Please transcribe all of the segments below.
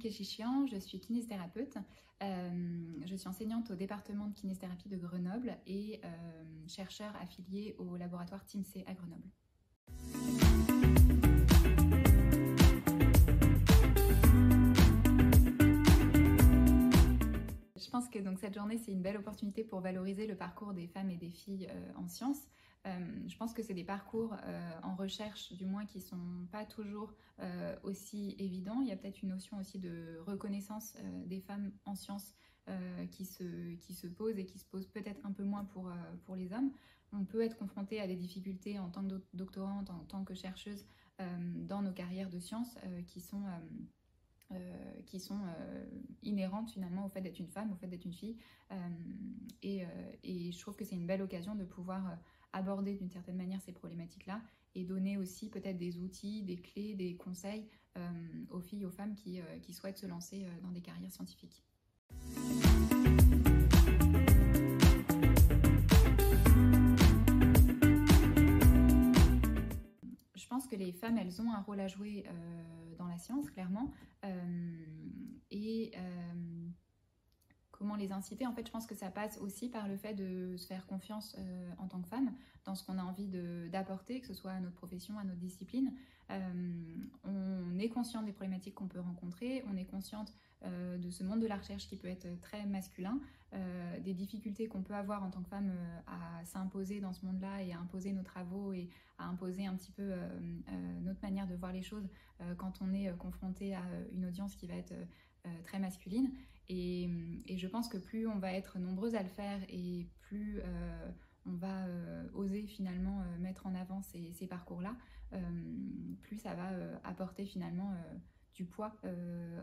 Keshichian, je suis kinésithérapeute. Je suis enseignante au département de kinésithérapie de Grenoble et chercheur affilié au laboratoire TIMC à Grenoble. Je pense que donc, cette journée, c'est une belle opportunité pour valoriser le parcours des femmes et des filles en sciences. Je pense que c'est des parcours en recherche, du moins, qui ne sont pas toujours aussi évidents. Il y a peut-être une notion aussi de reconnaissance des femmes en sciences qui se pose et qui se pose peut-être un peu moins pour les hommes. On peut être confronté à des difficultés en tant que doctorante, en tant que chercheuse dans nos carrières de sciences qui sont inhérentes finalement au fait d'être une femme, au fait d'être une fille. Et je trouve que c'est une belle occasion de pouvoir aborder d'une certaine manière ces problématiques-là et donner aussi peut-être des outils, des clés, des conseils aux filles, aux femmes qui souhaitent se lancer dans des carrières scientifiques. Je pense que les femmes, elles ont un rôle à jouer dans la science, clairement. Comment les inciter? En fait, je pense que ça passe aussi par le fait de se faire confiance en tant que femme dans ce qu'on a envie d'apporter, que ce soit à notre profession, à notre discipline. On est conscient des problématiques qu'on peut rencontrer, on est consciente de ce monde de la recherche qui peut être très masculin, des difficultés qu'on peut avoir en tant que femme à s'imposer dans ce monde-là et à imposer nos travaux et à imposer un petit peu notre manière de voir les choses quand on est confronté à une audience qui va être très masculine. Et je pense que plus on va être nombreuses à le faire et plus on va oser finalement mettre en avant ces parcours-là, plus ça va apporter finalement du poids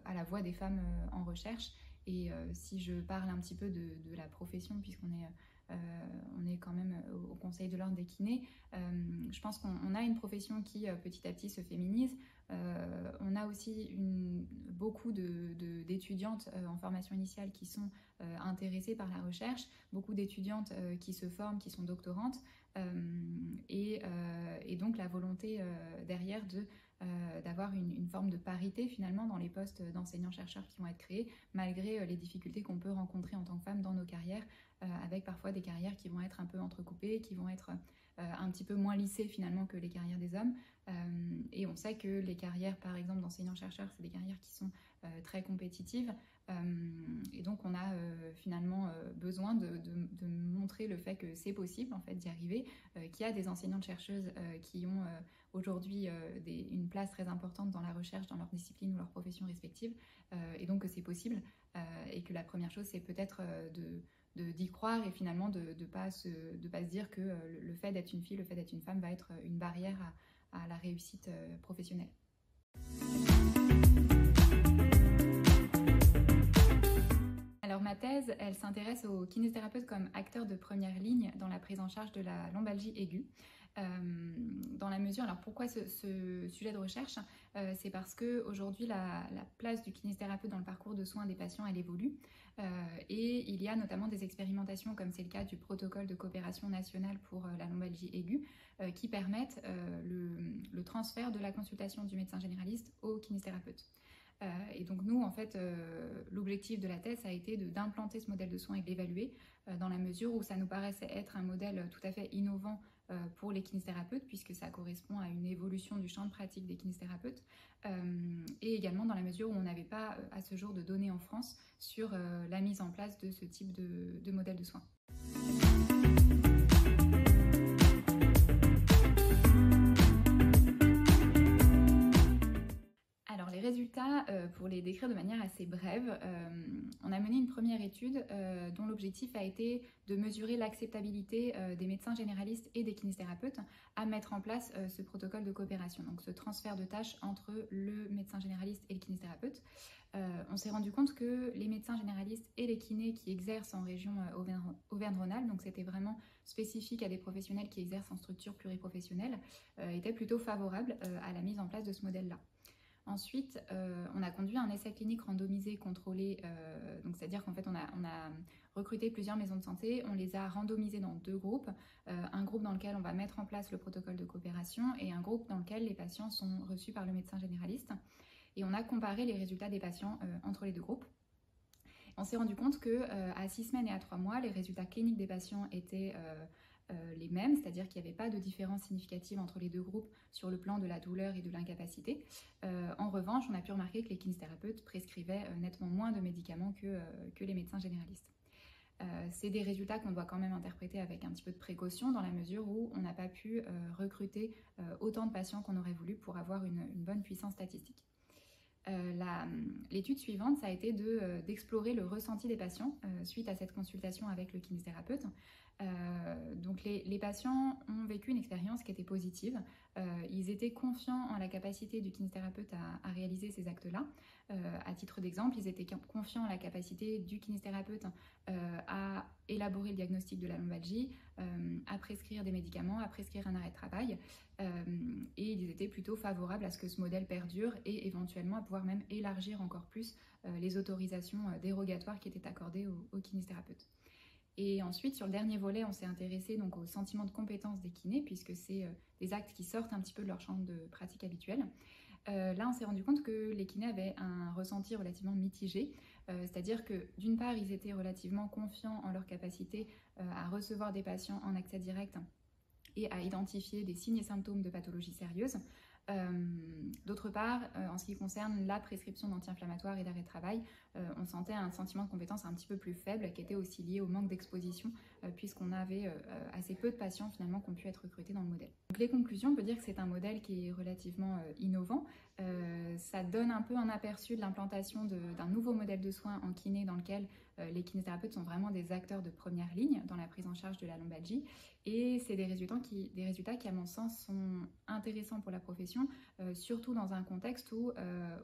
à la voix des femmes en recherche. Et si je parle un petit peu de la profession, puisqu'on est quand même au Conseil de l'Ordre des kinés, je pense qu'on a une profession qui petit à petit se féminise. On a aussi beaucoup d'étudiantes en formation initiale qui sont intéressées par la recherche, beaucoup d'étudiantes qui se forment, qui sont doctorantes, et donc la volonté derrière d'avoir une forme de parité finalement dans les postes d'enseignants-chercheurs qui vont être créés, malgré les difficultés qu'on peut rencontrer en tant que femme dans nos carrières, avec parfois des carrières qui vont être un peu entrecoupées, qui vont être un petit peu moins lissées finalement que les carrières des hommes. Et on sait que les carrières, par exemple, d'enseignants-chercheurs, c'est des carrières qui sont très compétitives. Et donc, on a finalement besoin de montrer le fait que c'est possible, en fait, d'y arriver, qu'il y a des enseignantes-chercheuses qui ont aujourd'hui une place très importante dans la recherche, dans leur discipline ou leur profession respective, et donc que c'est possible, et que la première chose, c'est peut-être d'y croire et finalement de ne pas se dire que le fait d'être une fille, le fait d'être une femme va être une barrière à la réussite professionnelle. Alors ma thèse, elle s'intéresse aux kinésithérapeutes comme acteurs de première ligne dans la prise en charge de la lombalgie aiguë. Dans la mesure, alors pourquoi ce sujet de recherche? C'est parce qu'aujourd'hui la place du kinésithérapeute dans le parcours de soins des patients, elle évolue, et il y a notamment des expérimentations, comme c'est le cas du protocole de coopération nationale pour la lombalgie aiguë, qui permettent le transfert de la consultation du médecin généraliste au kinésithérapeute. Et donc nous, en fait, l'objectif de la thèse a été d'implanter ce modèle de soins et de l'évaluer dans la mesure où ça nous paraissait être un modèle tout à fait innovant pour les kinésithérapeutes, puisque ça correspond à une évolution du champ de pratique des kinésithérapeutes, et également dans la mesure où on n'avait pas à ce jour de données en France sur la mise en place de ce type de modèle de soins. Alors les résultats, pour les décrire de manière assez brève, on a mené une première étude dont l'objectif a été de mesurer l'acceptabilité des médecins généralistes et des kinésithérapeutes à mettre en place ce protocole de coopération, donc ce transfert de tâches entre le médecin généraliste et le kinésithérapeute. On s'est rendu compte que les médecins généralistes et les kinés qui exercent en région Auvergne-Rhône-Alpes, donc c'était vraiment spécifique à des professionnels qui exercent en structure pluriprofessionnelle, étaient plutôt favorables à la mise en place de ce modèle-là. Ensuite, on a conduit un essai clinique randomisé contrôlé, donc c'est-à-dire qu'en fait on a recruté plusieurs maisons de santé, on les a randomisées dans deux groupes, un groupe dans lequel on va mettre en place le protocole de coopération et un groupe dans lequel les patients sont reçus par le médecin généraliste. et on a comparé les résultats des patients entre les deux groupes. On s'est rendu compte qu'à 6 semaines et à 3 mois, les résultats cliniques des patients étaient les mêmes, c'est-à-dire qu'il n'y avait pas de différence significative entre les deux groupes sur le plan de la douleur et de l'incapacité. En revanche, on a pu remarquer que les kinésithérapeutes prescrivaient nettement moins de médicaments que les médecins généralistes. C'est des résultats qu'on doit quand même interpréter avec un petit peu de précaution dans la mesure où on n'a pas pu recruter autant de patients qu'on aurait voulu pour avoir une bonne puissance statistique. L'étude suivante, ça a été d'explorer le ressenti des patients suite à cette consultation avec le kinésithérapeute. Donc les patients ont vécu une expérience qui était positive. Ils étaient confiants en la capacité du kinésithérapeute à réaliser ces actes-là. À titre d'exemple, ils étaient confiants en la capacité du kinésithérapeute à élaborer le diagnostic de la lombalgie, à prescrire des médicaments, à prescrire un arrêt de travail. Et ils étaient plutôt favorables à ce que ce modèle perdure et éventuellement à pouvoir même élargir encore plus les autorisations dérogatoires qui étaient accordées aux kinésithérapeutes. Et ensuite, sur le dernier volet, on s'est intéressé donc au sentiment de compétence des kinés, puisque c'est des actes qui sortent un petit peu de leur champ de pratique habituel. Là, on s'est rendu compte que les kinés avaient un ressenti relativement mitigé, c'est-à-dire que d'une part, ils étaient relativement confiants en leur capacité à recevoir des patients en accès direct et à identifier des signes et symptômes de pathologie sérieuse. D'autre part, en ce qui concerne la prescription d'anti-inflammatoires et d'arrêt de travail, on sentait un sentiment de compétence un petit peu plus faible qui était aussi lié au manque d'exposition puisqu'on avait assez peu de patients finalement qui ont pu être recrutés dans le modèle. Donc les conclusions, on peut dire que c'est un modèle qui est relativement innovant. Ça donne un peu un aperçu de l'implantation d'un nouveau modèle de soins en kiné dans lequel les kinésithérapeutes sont vraiment des acteurs de première ligne dans la prise en charge de la lombalgie. Et c'est des résultats qui, à mon sens, sont intéressants pour la profession, surtout dans un contexte où,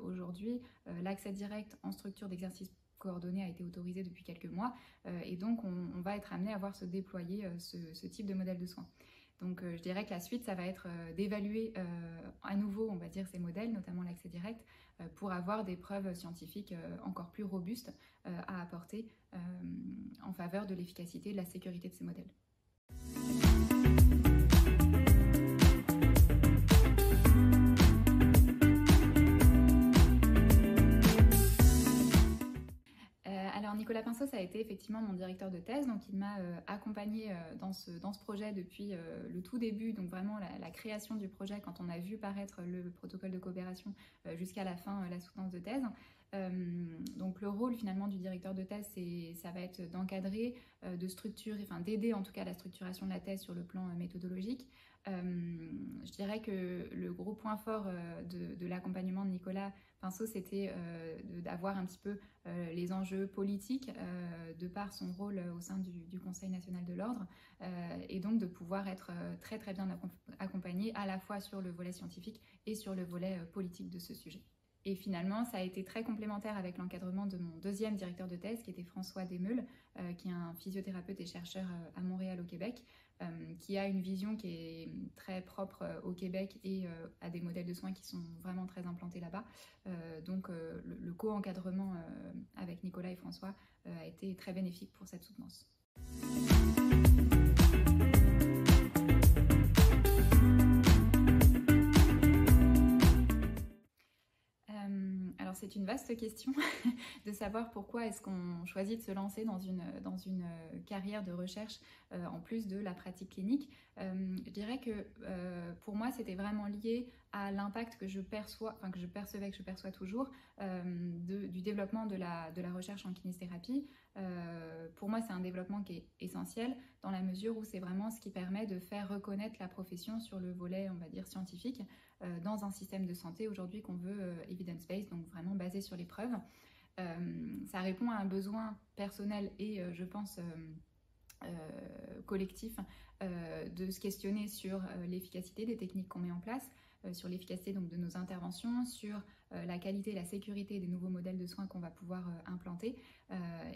aujourd'hui, l'accès direct en structure d'exercice coordonné a été autorisé depuis quelques mois, et donc on va être amené à voir se déployer ce type de modèle de soins. Donc je dirais que la suite, ça va être d'évaluer à nouveau, on va dire, ces modèles, notamment l'accès direct, pour avoir des preuves scientifiques encore plus robustes à apporter en faveur de l'efficacité et de la sécurité de ces modèles. Alors Nicolas Pinceau, ça a été effectivement mon directeur de thèse, donc il m'a accompagné dans ce projet depuis le tout début, donc vraiment la création du projet quand on a vu paraître le protocole de coopération jusqu'à la fin, la soutenance de thèse. Donc le rôle finalement du directeur de thèse, ça va être d'encadrer, de structurer, enfin d'aider en tout cas à la structuration de la thèse sur le plan méthodologique. Je dirais que le gros point fort de l'accompagnement de Nicolas Pinceau, c'était d'avoir un petit peu les enjeux politiques de par son rôle au sein du Conseil national de l'ordre et donc de pouvoir être très très bien accompagné à la fois sur le volet scientifique et sur le volet politique de ce sujet. Et finalement, ça a été très complémentaire avec l'encadrement de mon deuxième directeur de thèse, qui était François Desmeules, qui est un physiothérapeute et chercheur à Montréal, au Québec, qui a une vision qui est très propre au Québec et à des modèles de soins qui sont vraiment très implantés là-bas. Donc le co-encadrement avec Nicolas et François a été très bénéfique pour cette soutenance. Alors c'est une vaste question de savoir pourquoi est-ce qu'on choisit de se lancer dans une carrière de recherche en plus de la pratique clinique. Je dirais que pour moi c'était vraiment lié à l'impact que je perçois toujours du développement de la recherche en kinésithérapie. Pour moi c'est un développement qui est essentiel dans la mesure où c'est vraiment ce qui permet de faire reconnaître la profession sur le volet, on va dire, scientifique dans un système de santé aujourd'hui qu'on veut evidence-based, donc vraiment basé sur les preuves. Ça répond à un besoin personnel et je pense collectif de se questionner sur l'efficacité des techniques qu'on met en place, sur l'efficacité donc de nos interventions, sur la qualité et la sécurité des nouveaux modèles de soins qu'on va pouvoir implanter.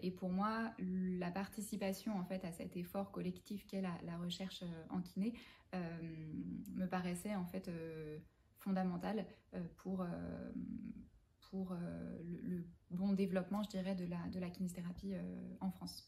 Et pour moi, la participation en fait à cet effort collectif qu'est la recherche en kiné me paraissait en fait fondamentale pour le bon développement, je dirais, de la kinésithérapie en France.